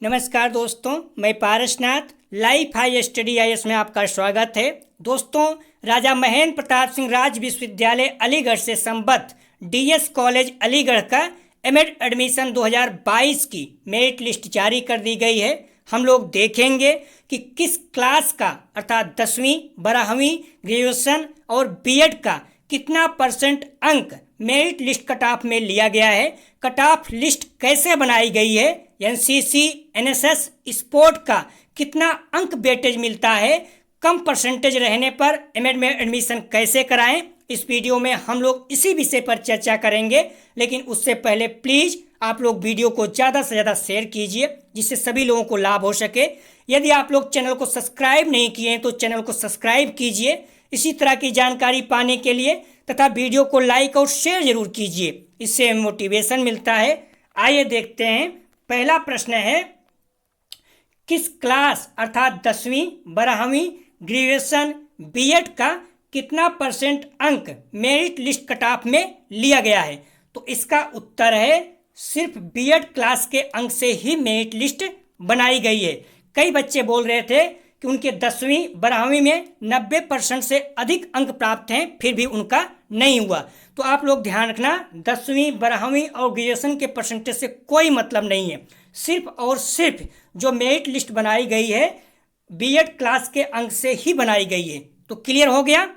नमस्कार दोस्तों, मैं Parasnath life high study IAS में आपका स्वागत है। दोस्तों, राजा महेंद्र प्रताप सिंह राज्य विश्वविद्यालय अलीगढ़ से संबद्ध डीएस कॉलेज अलीगढ़ का एमएड एडमिशन 2022 की मेरिट लिस्ट जारी कर दी गई है। हम लोग देखेंगे कि किस क्लास का अर्थात 10वीं 12वीं ग्रेजुएशन और बीएड का कितना परसेंट अंक मेरिट लिस्ट कट ऑफ में लिया गया है, कट ऑफ लिस्ट कैसे बनाई गई है, एनसीसी एनएसएस स्पोर्ट का कितना अंक वेटेज मिलता है, कम परसेंटेज रहने पर एमएड में एडमिशन कैसे कराएं, इस वीडियो में हम लोग इसी विषय पर चर्चा करेंगे। लेकिन उससे पहले प्लीज़ आप लोग वीडियो को ज़्यादा से ज़्यादा शेयर कीजिए जिससे सभी लोगों को लाभ हो सके। यदि आप लोग चैनल को सब्सक्राइब नहीं किए हैं तो चैनल को सब्सक्राइब कीजिए इसी तरह की जानकारी पाने के लिए, तथा वीडियो को लाइक और शेयर जरूर कीजिए, इससे मोटिवेशन मिलता है। आइए देखते हैं। पहला प्रश्न है, किस क्लास अर्थात 10वीं 12वीं ग्रेजुएशन बीएड का कितना परसेंट अंक मेरिट लिस्ट कट ऑफ में लिया गया है? तो इसका उत्तर है सिर्फ बीएड क्लास के अंक से ही मेरिट लिस्ट बनाई गई है। कई बच्चे बोल रहे थे कि उनके 10वीं 12वीं में 90% से अधिक अंक प्राप्त हैं, फिर भी उनका नहीं हुआ। तो आप लोग ध्यान रखना, 10वीं 12वीं और ग्रेजुएशन के परसेंटेज से कोई मतलब नहीं है। सिर्फ और सिर्फ जो मेरिट लिस्ट बनाई गई है बीएड क्लास के अंक से ही बनाई गई है। तो क्लियर हो गया।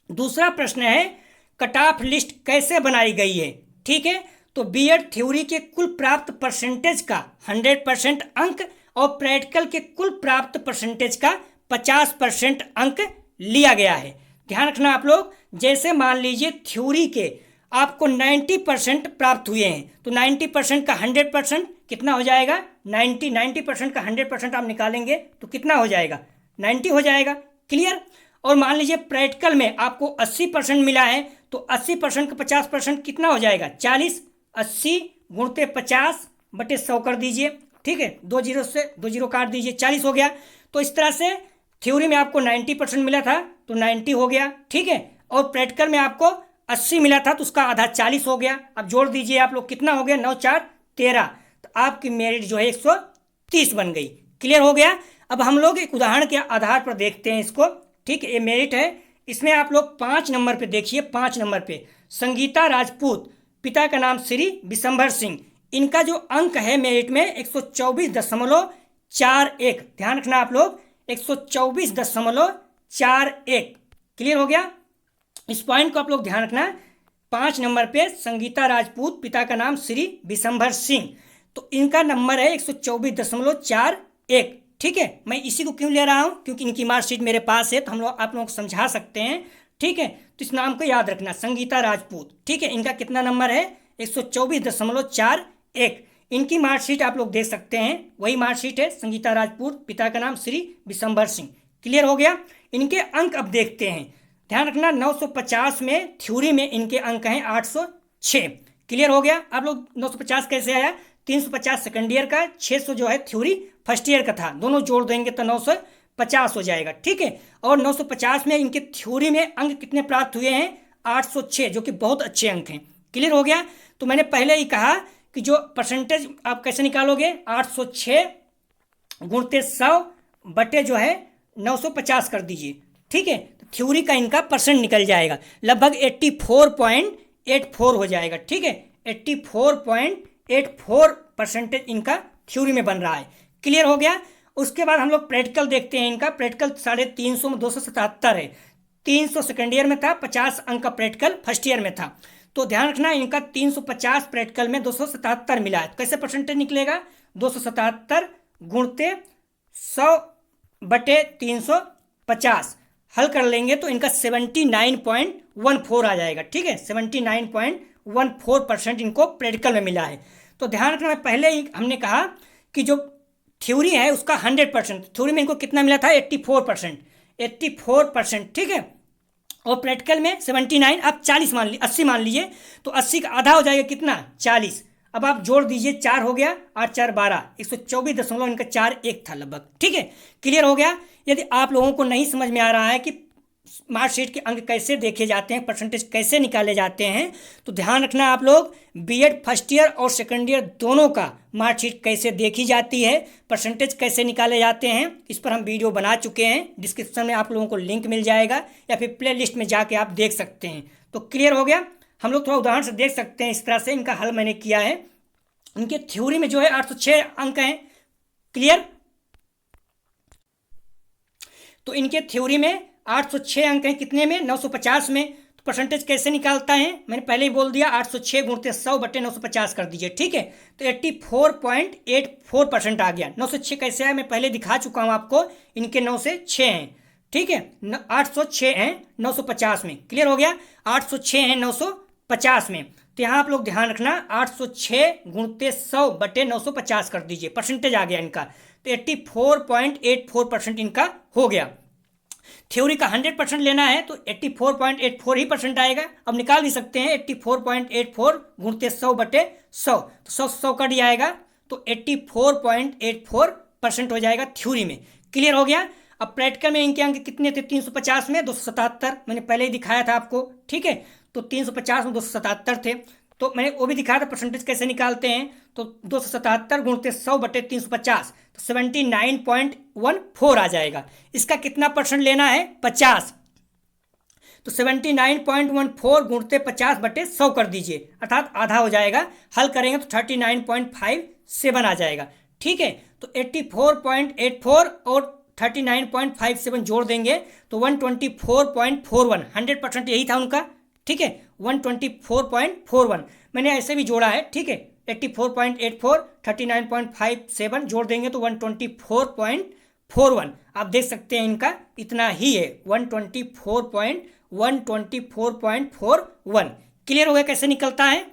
दूसरा प्रश्न है, कट ऑफ लिस्ट कैसे बनाई गई है? ठीक है, तो बीएड थ्योरी के कुल प्राप्त परसेंटेज का 100% अंक और प्रैक्टिकल के कुल प्राप्त परसेंटेज का 50% अंक लिया गया है। ध्यान रखना आप लोग, जैसे मान लीजिए थ्योरी के आपको 90% प्राप्त हुए हैं तो 90% का 100% कितना हो जाएगा? 90% का 100% आप निकालेंगे तो कितना हो जाएगा? 90 हो जाएगा। क्लियर। और मान लीजिए प्रैक्टिकल में आपको 80% मिला है तो 80% का 50% कितना हो जाएगा? 40। 80 गुणते 50/100 कर दीजिए। ठीक है, 2 जीरो से 2 जीरो काट दीजिए, 40 हो गया। तो इस तरह से थ्योरी में आपको 90% मिला था तो 90 हो गया। ठीक है, और प्रैक्टिकल में आपको 80 मिला था तो उसका आधा 40 हो गया। अब जोड़ दीजिए आप लोग, कितना हो गया? 9 4 13। तो आपकी मेरिट जो है 130 बन गई। क्लियर हो गया। अब हम लोग एक उदाहरण के आधार पर देखते हैं इसको। ठीक है, ये मेरिट है। इसमें आप लोग 5 नंबर पे देखिए। 5 नंबर पे संगीता राजपूत, पिता का नाम श्री विशंभर सिंह। इनका जो अंक है मेरिट में 124.41। ध्यान रखना आप लोग, 124.41। क्लियर हो गया। इस पॉइंट को आप लोग ध्यान रखना। 5 नंबर पे संगीता राजपूत, पिता का नाम श्री विशंभर सिंह, तो इनका नंबर है 124.41। ठीक है, मैं इसी को क्यों ले रहा हूं? क्योंकि इनकी मार्कशीट मेरे पास है तो हम लोग आप लोगों को समझा सकते हैं। ठीक है, तो इस नाम को याद रखना, संगीता राजपूत। ठीक है, इनका कितना नंबर है? 124.41। इनकी मार्कशीट आप लोग देख सकते हैं, वही मार्कशीट है, संगीता राजपूत, पिता का नाम श्री विशंभर सिंह। क्लियर हो गया। इनके अंक अब देखते हैं। ध्यान रखना, 950 में थ्योरी में इनके अंक हैं 806। क्लियर हो गया। आप लोग 950 कैसे आया? 350 सेकंड ईयर का, 600 जो है थ्योरी फर्स्ट ईयर का था, दोनों जोड़ देंगे तो 950 हो जाएगा। ठीक है, और 950 में इनके थ्योरी में अंक कितने प्राप्त हुए हैं? 806, जो कि बहुत अच्छे अंक हैं। क्लियर हो गया। तो मैंने पहले ही कहा कि जो परसेंटेज आप कैसे निकालोगे? 806 गुणते 100 बटे जो है 950 कर दीजिए। ठीक है, तो थ्योरी का इनका परसेंट निकल जाएगा, लगभग 84.84 हो जाएगा। ठीक है, 84.84 परसेंटेज इनका थ्योरी में बन रहा है। क्लियर हो गया। उसके बाद हम लोग प्रैक्टिकल देखते हैं। इनका प्रैक्टिकल 350 में 277 है। 300 सेकेंड ईयर में था, 50 अंक का प्रैक्टिकल फर्स्ट ईयर में था। तो ध्यान रखना, इनका 350 प्रैक्टिकल में 277 मिला है। कैसे परसेंटेज निकलेगा? 277 गुणते 100/350 हल कर लेंगे तो इनका 79.14 आ जाएगा। ठीक है, 79.14% इनको प्रैक्टिकल में मिला है। तो ध्यान रखना, पहले ही हमने कहा कि जो थ्योरी है उसका 100%, थ्योरी में इनको कितना मिला था? 84%। ठीक है, और प्रैक्टिकल में 79। आप 40 मान लीजिए, 80 मान लीजिए, तो 80 का आधा हो जाएगा कितना? 40। अब आप जोड़ दीजिए, 4 हो गया, 8 4 12, 124 इनका 41 था लगभग। ठीक है, क्लियर हो गया। यदि आप लोगों को नहीं समझ में आ रहा है कि मार्कशीट के अंक कैसे देखे जाते हैं, परसेंटेज कैसे निकाले जाते हैं, तो ध्यान रखना आप लोग बीएड फर्स्ट ईयर और सेकंड ईयर दोनों का मार्कशीट कैसे देखी जाती है, परसेंटेज कैसे निकाले जाते हैं, इस पर हम वीडियो बना चुके हैं। डिस्क्रिप्शन में आप लोगों को लिंक मिल जाएगा या फिर प्ले लिस्ट में जाके आप देख सकते हैं। तो क्लियर हो गया। हम लोग थोड़ा उदाहरण से देख सकते हैं। इस तरह से इनका हल मैंने किया है। इनके थ्योरी में जो है 806 अंक हैं। क्लियर। तो इनके थ्योरी में 806 अंक हैं। कितने में? 950 में। तो परसेंटेज कैसे निकालता है? मैंने पहले ही बोल दिया, 806 गुणते 100 बटे 950 कर दीजिए। ठीक है। तो 84.84% आ गया। 9 से 6 कैसे आया मैं पहले दिखा चुका हूं आपको। इनके 9 से 6 हैं। ठीक है। 806 हैं 950 में। क्लियर हो गया। 806 हैं 950 में। तो यहाँ आप लोग ध्यान रखना, 806 गुणते 100 बटे 950 कर दीजिए। परसेंटेज आ गया इनका। तो 84.84% इनका हो गया। थ्योरी का 100% लेना है तो 84.84 ही परसेंट आएगा। अब निकाल भी सकते हैं 84.84 गुणते 100 बटे 100। तो 100 कट जाएगा तो 84.84% हो जाएगा थ्योरी में। क्लियर हो गया। अब प्रैक्टिकल में इनके अंक कितने थे? 350 में 277। मैंने पहले ही दिखाया था आपको। ठीक है। तो 350 में 277 थे। तो मैंने वो भी दिखाया था परसेंटेज कैसे निकालते हैं। तो 277 गुणते 100 बटे 350 तो 79.14 आ जाएगा। इसका कितना परसेंट लेना है? 50। तो 79.14 गुणते 50 बटे 100 कर दीजिए, अर्थात आधा हो जाएगा। हल करेंगे तो 39.57 आ जाएगा। ठीक है। तो 84.84 और 39.57 जोड़ देंगे तो 124.41। 100% यही था उनका। ठीक है। 124.41 मैंने ऐसे भी जोड़ा है। ठीक है। 84.84 39.57 जोड़ देंगे तो 124.41। आप देख सकते हैं इनका इतना ही है, 124.41। क्लियर हो गया कैसे निकलता है।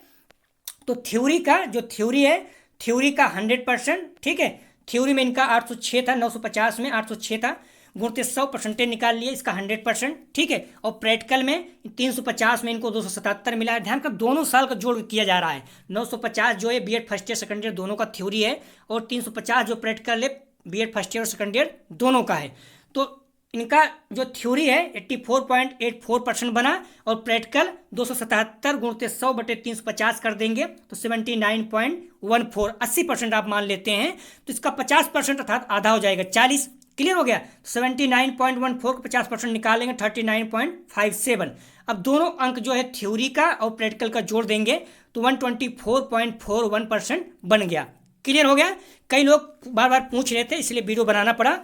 तो थ्योरी का जो थ्योरी है, थ्योरी का 100%। ठीक है। थ्योरी में इनका 806 था, 950 में 806 था, गुणते 100 परसेंटेज निकाल लिए इसका 100%। ठीक है। और प्रैक्टिकल में 350 में इनको 277 मिला है। ध्यान का दोनों साल का जोड़ किया जा रहा है। 950 जो है BEd first year second year दोनों का थ्योरी है, और 350 जो प्रैक्टिकल है बीएड फर्स्ट ईयर और सेकंड ईयर दोनों का है। तो इनका जो थ्योरी है 84.84% बना, और प्रैक्टिकल 277 गुणते 100 बटे 350 कर देंगे तो 79.14 80% आप मान लेते हैं। तो इसका 50% अर्थात आधा हो जाएगा, 40। क्लियर हो गया। 79.14 को 50% निकालेंगे 39.57। अब दोनों अंक जो है थ्योरी का और प्रैक्टिकल का जोड़ देंगे तो 124.41% बन गया। क्लियर हो गया। कई लोग बार बार पूछ रहे थे इसलिए वीडियो बनाना पड़ा।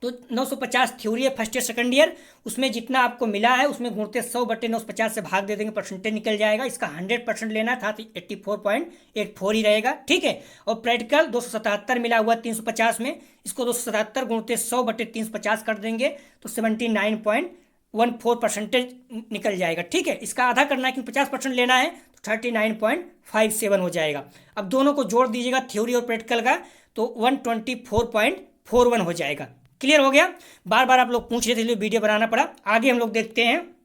तो 950 थ्योरी है फर्स्ट ईयर सेकंड ईयर, उसमें जितना आपको मिला है उसमें गुणते 100 बटे 950 से भाग दे देंगे, परसेंटेज निकल जाएगा। इसका 100% लेना था तो 84.84 ही रहेगा। ठीक है। और प्रैक्टिकल 277 मिला हुआ 350 में, इसको 277 गुणते 100 बटे 350 कर देंगे तो 79.14 परसेंटेज निकल जाएगा। ठीक है। इसका आधा करना है क्योंकि 50% लेना है तो 39.57 हो जाएगा। अब दोनों को जोड़ दीजिएगा थ्योरी और प्रैक्टिकल का तो 124.41 हो जाएगा। क्लियर हो गया। बार बार आप लोग पूछ रहे थे इसलिए वीडियो बनाना पड़ा। आगे हम लोग देखते हैं।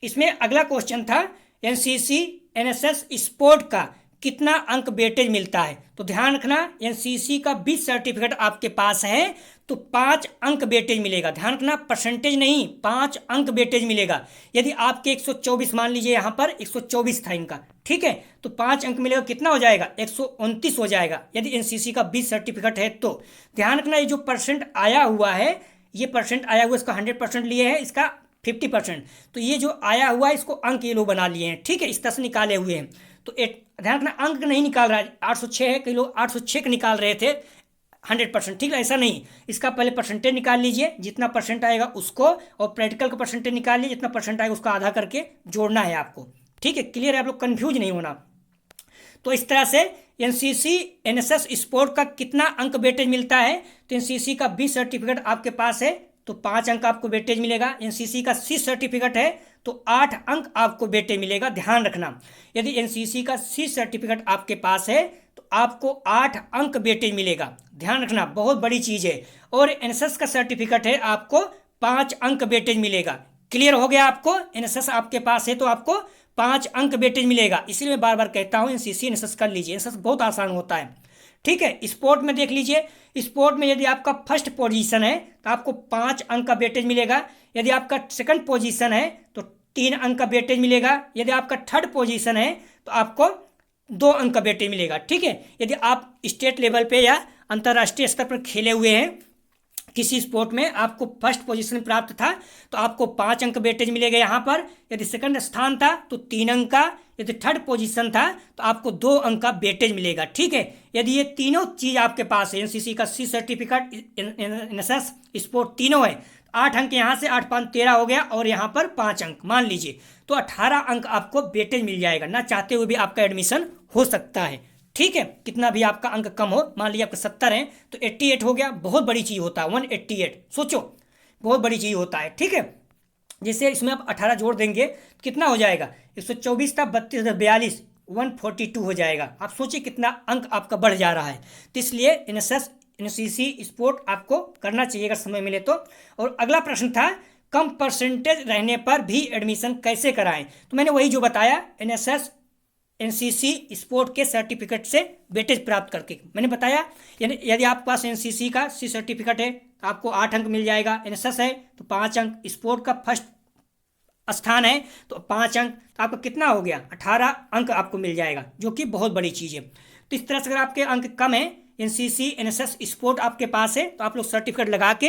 इसमें अगला क्वेश्चन था एनसीसी एनएसएस स्पोर्ट का कितना अंक वेटेज मिलता है। तो ध्यान रखना, एनसीसी का 20 सर्टिफिकेट आपके पास है तो 5 अंक वेटेज मिलेगा। ध्यान रखना, परसेंटेज नहीं, 5 अंक वेटेज मिलेगा। यदि आपके 124 मान लीजिए, यहाँ पर 124 था इनका। ठीक है। तो 5 अंक मिलेगा, कितना हो जाएगा? 129 हो जाएगा यदि एनसीसी का 20 सर्टिफिकेट है तो। ध्यान रखना, ये जो परसेंट आया हुआ है, ये परसेंट आया हुआ, इसका 100% लिए है, इसका 50%। तो ये जो आया हुआ है इसको अंक ये लोग बना लिए हैं। ठीक है। इस तरह से निकाले हुए हैं। तो ध्यान रखना, अंक नहीं निकाल रहा है। 806 है, कई लोग 806 का निकाल रहे थे 100%। ठीक है। ऐसा नहीं, इसका पहले परसेंटेज निकाल लीजिए, जितना परसेंट आएगा उसको, और प्रैक्टिकल का परसेंटेज निकाल लीजिए, जितना परसेंट आएगा उसका आधा करके जोड़ना है आपको। ठीक है। क्लियर है। आप लोग कंफ्यूज नहीं होना। तो इस तरह से एनसीसी एनएसएस स्पोर्ट का कितना अंक वेटेज मिलता है। तो एनसीसी का 20 सर्टिफिकेट आपके पास है तो 5 अंक आपको वेटेज मिलेगा। एनसीसी का 30 सर्टिफिकेट है तो 8 अंक आपको वेटेज मिलेगा। ध्यान रखना, यदि एनसीसी का 30 सर्टिफिकेट आपके पास है तो आपको 8 अंक वेटेज मिलेगा। ध्यान रखना, बहुत बड़ी चीज है। और एनएसएस का सर्टिफिकेट है आपको 5 अंक वेटेज मिलेगा। क्लियर हो गया। आपको एनएसएस आपके पास है तो आपको 5 अंक वेटेज मिलेगा। इसलिए मैं बार बार कहता हूं एनसीसी एनएसएस कर लीजिए। एनएसएस बहुत आसान होता है। ठीक है। स्पोर्ट में देख लीजिए, स्पोर्ट में यदि आपका फर्स्ट पोजीशन है तो आपको 5 अंक का वेटेज मिलेगा। यदि आपका सेकंड पोजीशन है तो 3 अंक का वेटेज मिलेगा। यदि आपका थर्ड पोजीशन है तो आपको 2 अंक का वेटेज मिलेगा। ठीक है। यदि आप स्टेट लेवल पे या अंतर्राष्ट्रीय स्तर पर खेले हुए हैं, किसी स्पोर्ट में आपको फर्स्ट पोजीशन प्राप्त था तो आपको 5 अंक वेटेज मिलेगा यहाँ पर। यदि सेकंड स्थान था तो 3 अंक का, यदि थर्ड पोजीशन था तो आपको 2 अंक का वेटेज मिलेगा। ठीक है। यदि ये तीनों चीज आपके पास है, एनसीसी का सी सर्टिफिकेट, एनएसएस स्पोर्ट तीनों है, 8 अंक यहाँ से, 8 5 13 हो गया, और यहाँ पर 5 अंक मान लीजिए, तो 18 अंक आपको वेटेज मिल जाएगा। ना चाहते हुए भी आपका एडमिशन हो सकता है। ठीक है। कितना भी आपका अंक कम हो, मान लीजिए आपका 70 है तो 88 हो गया, बहुत बड़ी चीज़ होता है 188, सोचो बहुत बड़ी चीज़ होता है। ठीक है। जैसे इसमें आप 18 जोड़ देंगे तो कितना हो जाएगा, 124 था 32 42, 142 हो जाएगा। आप सोचिए कितना अंक आपका बढ़ जा रहा है। तो इसलिए एनएसएस एनसीसी स्पोर्ट आपको करना चाहिए अगर समय मिले तो। और अगला प्रश्न था, कम परसेंटेज रहने पर भी एडमिशन कैसे कराएं। तो मैंने वही जो बताया, एनएसएस एनसीसी स्पोर्ट के सर्टिफिकेट से वेटेज प्राप्त करके मैंने बताया। यदि आपके पास एनसीसी का सी सर्टिफिकेट है तो आपको 8 अंक मिल जाएगा, एनएसएस है तो 5 अंक, स्पोर्ट का फर्स्ट स्थान है तो 5 अंक, तो आपका कितना हो गया, 18 अंक आपको मिल जाएगा, जो कि बहुत बड़ी चीज़ है। तो इस तरह से अगर आपके अंक कम है, एनसीसी एनएसएस स्पोर्ट आपके पास है, तो आप लोग सर्टिफिकेट लगा के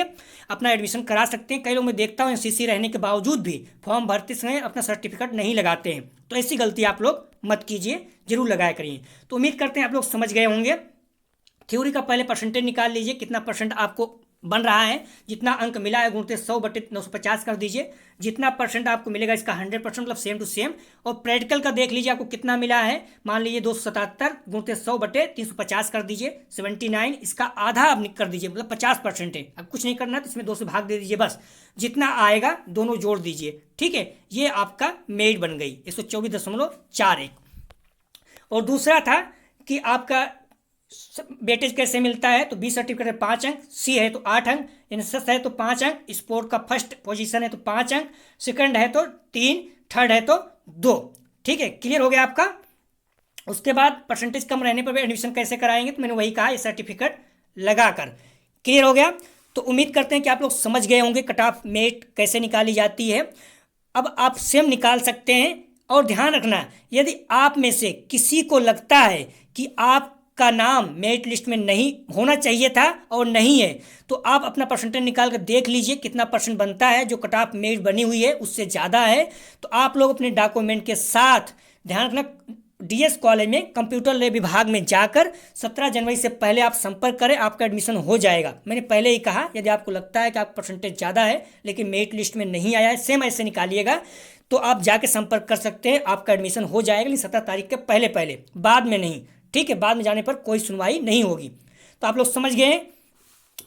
अपना एडमिशन करा सकते हैं। कई लोग मैं देखता हूँ एनसीसी रहने के बावजूद भी फॉर्म भरते समय अपना सर्टिफिकेट नहीं लगाते हैं, तो ऐसी गलती आप लोग मत कीजिए, जरूर लगाया करिए। तो उम्मीद करते हैं आप लोग समझ गए होंगे। थ्योरी का पहले परसेंटेज निकाल लीजिए, कितना परसेंट आपको बन रहा है, जितना अंक मिला है गुणते 100/950 कर दीजिए, जितना परसेंट आपको मिलेगा इसका 100% मतलब सेम टू सेम। और प्रैक्टिकल का देख लीजिए आपको कितना मिला है, मान लीजिए 277 गुणते 100/350 कर दीजिए, 79, इसका आधा आप कर दीजिए, मतलब 50% है। अब कुछ नहीं करना, तो इसमें 2 से भाग दे दीजिए, बस जितना आएगा दोनों जोड़ दीजिए। ठीक है। ये आपका मेरिट बन गई 124.41। और दूसरा था कि आपका वेटेज कैसे मिलता है, तो बी सर्टिफिकेट है 5 अंक, सी है तो 8 अंक, एनएसएस है तो 5 अंक, स्पोर्ट का फर्स्ट पोजीशन है तो 5 अंक, सेकंड है तो 3, थर्ड है तो 2। ठीक है। क्लियर हो गया आपका। उसके बाद परसेंटेज कम रहने पर भी एडमिशन कैसे कराएंगे, तो मैंने वही कहा, ये सर्टिफिकेट लगाकर। क्लियर हो गया। तो उम्मीद करते हैं कि आप लोग समझ गए होंगे कट ऑफ मेरिट कैसे निकाली जाती है। अब आप स्वयं निकाल सकते हैं। और ध्यान रखना, यदि आप में से किसी को लगता है कि आप का नाम मेरिट लिस्ट में नहीं होना चाहिए था और नहीं है, तो आप अपना परसेंटेज निकाल कर देख लीजिए कितना परसेंट बनता है। जो कट ऑफ मेरिट बनी हुई है उससे ज़्यादा है तो आप लोग अपने डॉक्यूमेंट के साथ, ध्यान रखना, डीएस कॉलेज में कंप्यूटर लैब विभाग में जाकर 17 जनवरी से पहले आप संपर्क करें, आपका एडमिशन हो जाएगा। मैंने पहले ही कहा, यदि आपको लगता है कि आपका परसेंटेज ज़्यादा है लेकिन मेरिट लिस्ट में नहीं आया है, सेम ऐसे निकालिएगा, तो आप जाके संपर्क कर सकते हैं, आपका एडमिशन हो जाएगा, लेकिन 17 तारीख के पहले पहले, बाद में नहीं। ठीक है। बाद में जाने पर कोई सुनवाई नहीं होगी। तो आप लोग समझ गए।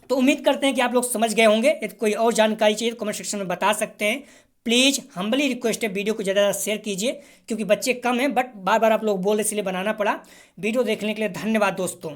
तो उम्मीद करते हैं कि आप लोग समझ गए होंगे। यदि कोई और जानकारी चाहिए तो कमेंट सेक्शन में बता सकते हैं। प्लीज़ हम्बली रिक्वेस्ट है, वीडियो को ज़्यादा शेयर कीजिए, क्योंकि बच्चे कम हैं, बट बार बार आप लोग बोल रहे इसलिए बनाना पड़ा। वीडियो देखने के लिए धन्यवाद दोस्तों।